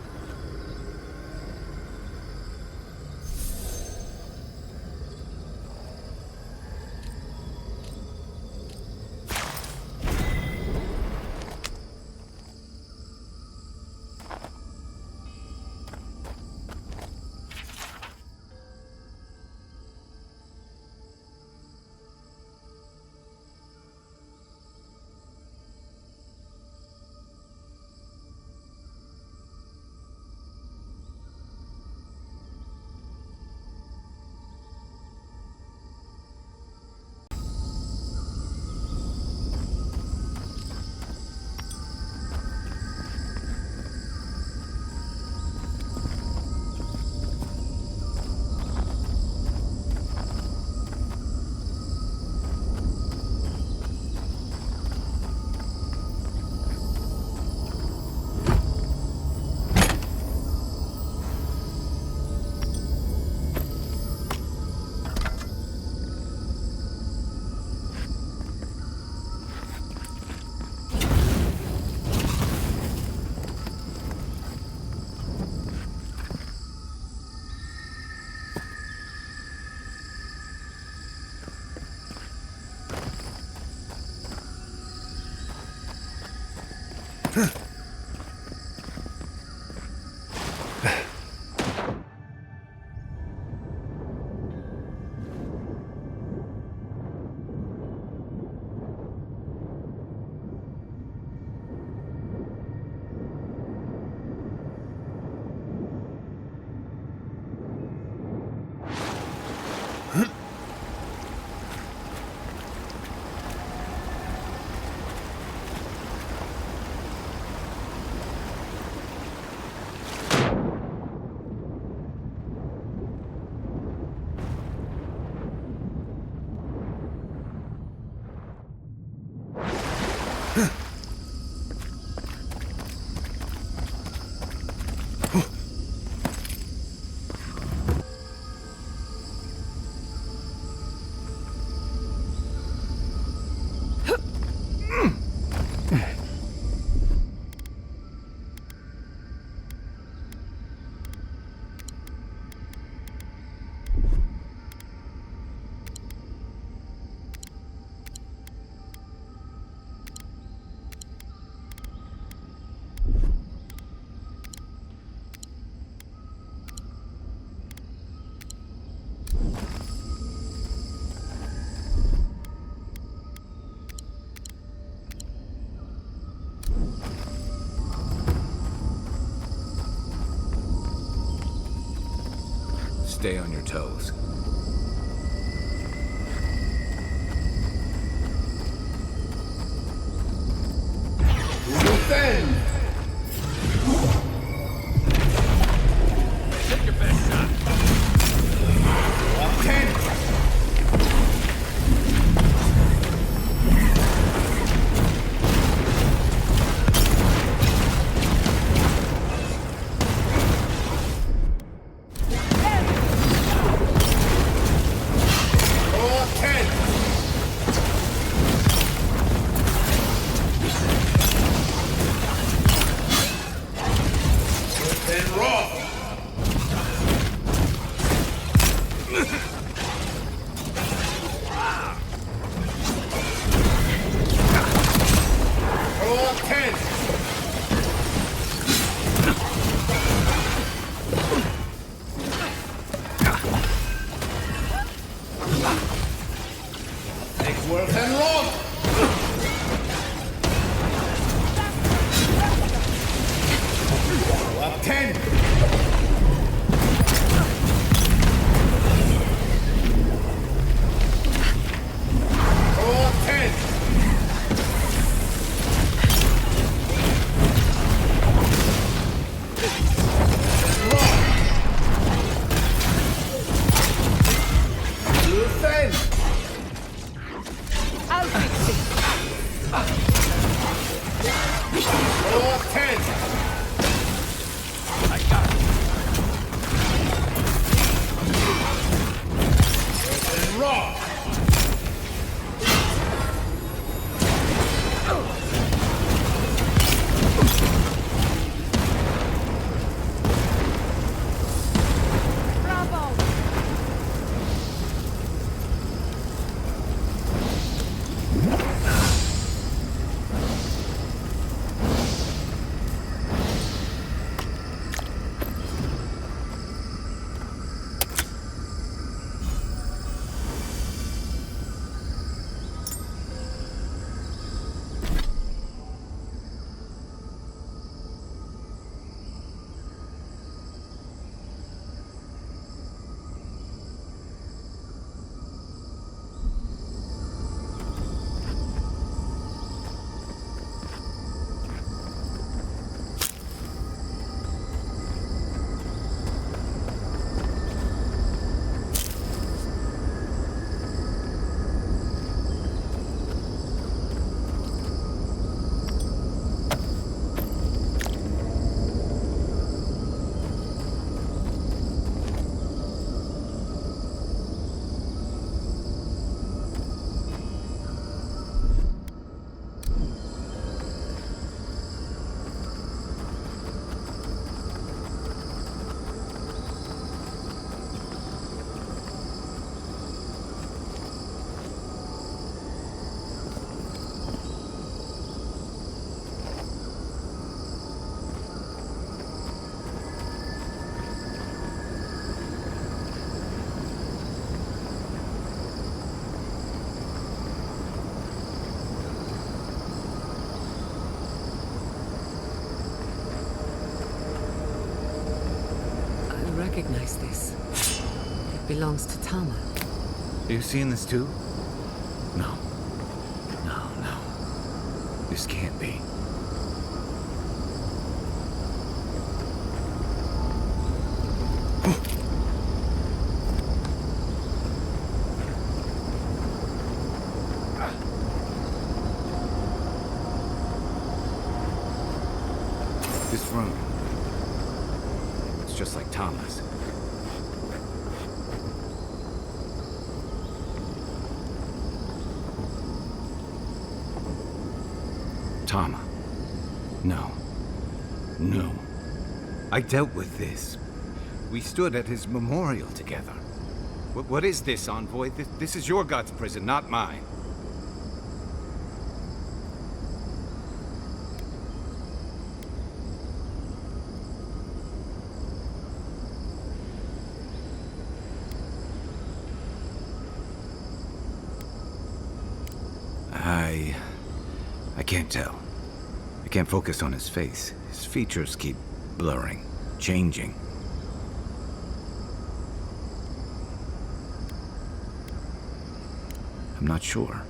Stay on your toes. Defend! Take your best shot. 10! Recognize this. It belongs to Tama. You seen this too? No. No. This can't be. This room. It's just like Tama's. Tama. No. I dealt with this. We stood at his memorial together. What is this, Envoy? This is your god's prison, not mine. I can't tell. I can't focus on his face. His features keep blurring, changing. I'm not sure.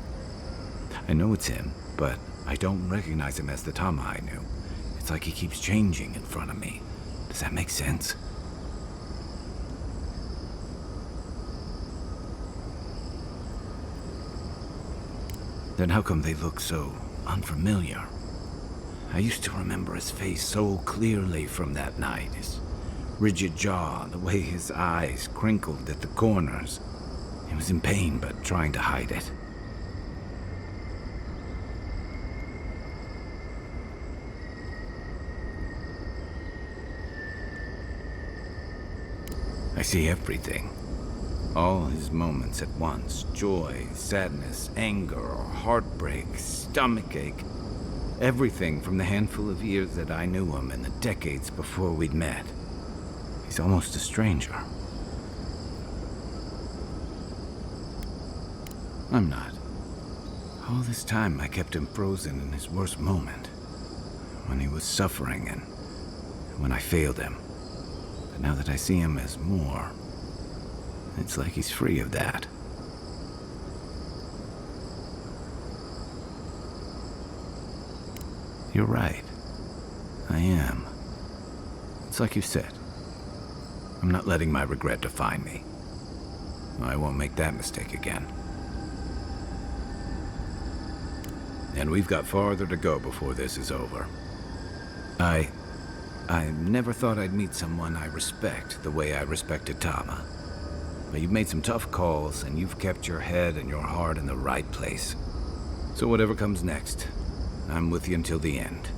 I know it's him, but I don't recognize him as the Tama I knew. It's like he keeps changing in front of me. Does that make sense? Then how come they look so unfamiliar? I used to remember his face so clearly from that night. His rigid jaw, the way his eyes crinkled at the corners. He was in pain, but trying to hide it. I see everything. All his moments at once. Joy, sadness, anger, heartbreak, stomachache. Everything from the handful of years that I knew him and the decades before we'd met. He's almost a stranger. I'm not. All this time I kept him frozen in his worst moment. When he was suffering and when I failed him. But now that I see him as more, it's like he's free of that. You're right. I am. It's like you said. I'm not letting my regret define me. I won't make that mistake again. And we've got farther to go before this is over. I never thought I'd meet someone I respect the way I respected Tama. But you've made some tough calls, and you've kept your head and your heart in the right place. So whatever comes next, I'm with you until the end.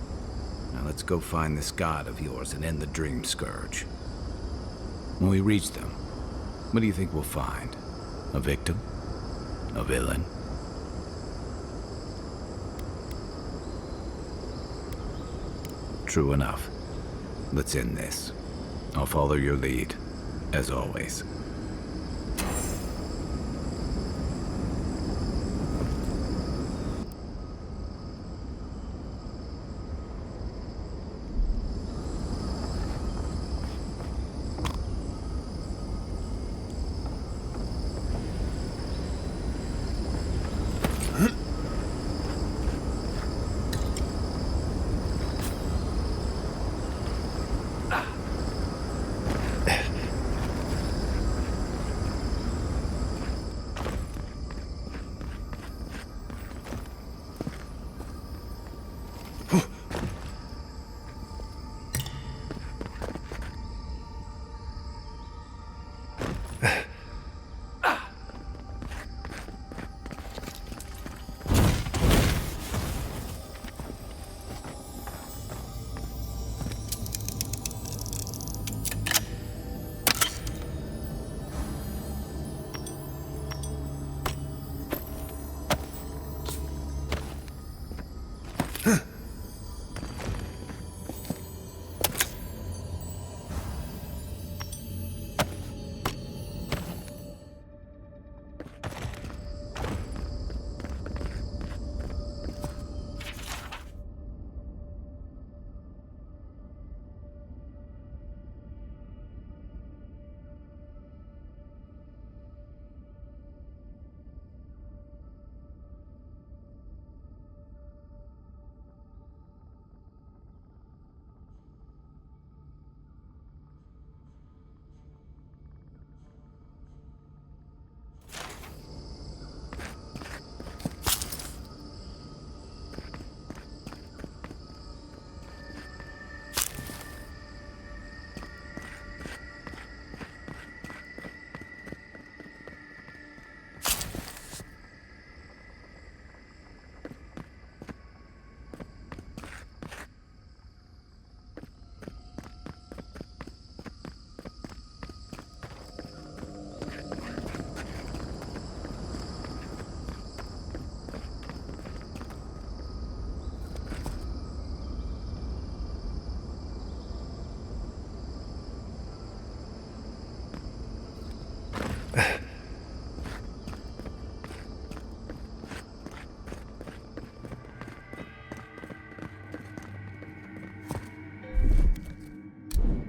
Now let's go find this god of yours and end the Dream Scourge. When we reach them, what do you think we'll find? A victim? A villain? True enough. Let's end this. I'll follow your lead, as always.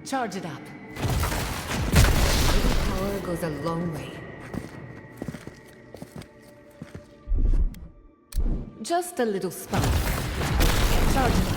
Charge it up. Little power goes a long way. Just a little spark. Charge it up.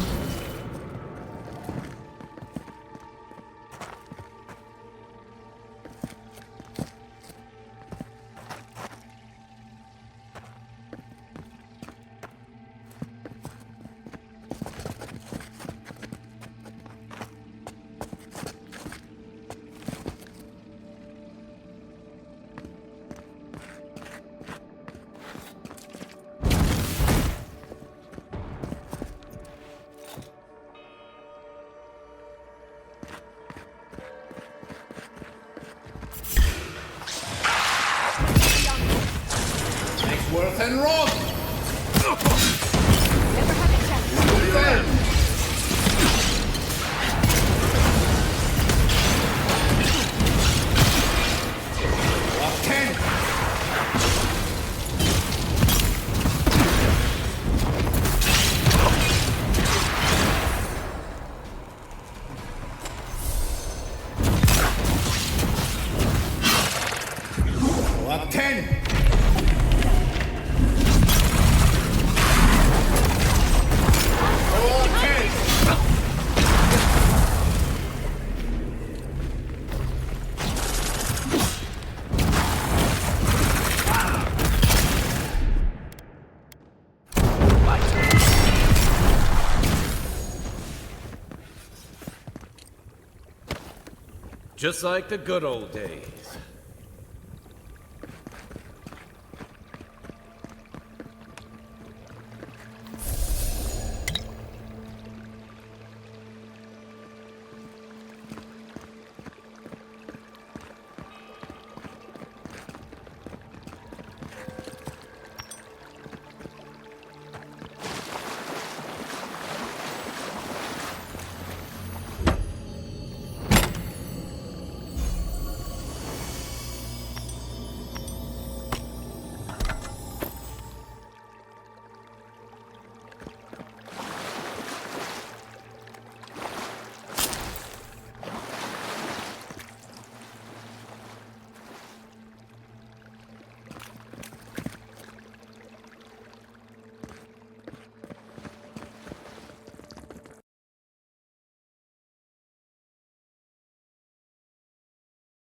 Worth and wrong! Never had a chance. Lock 10! Lock 10! Just like the good old days.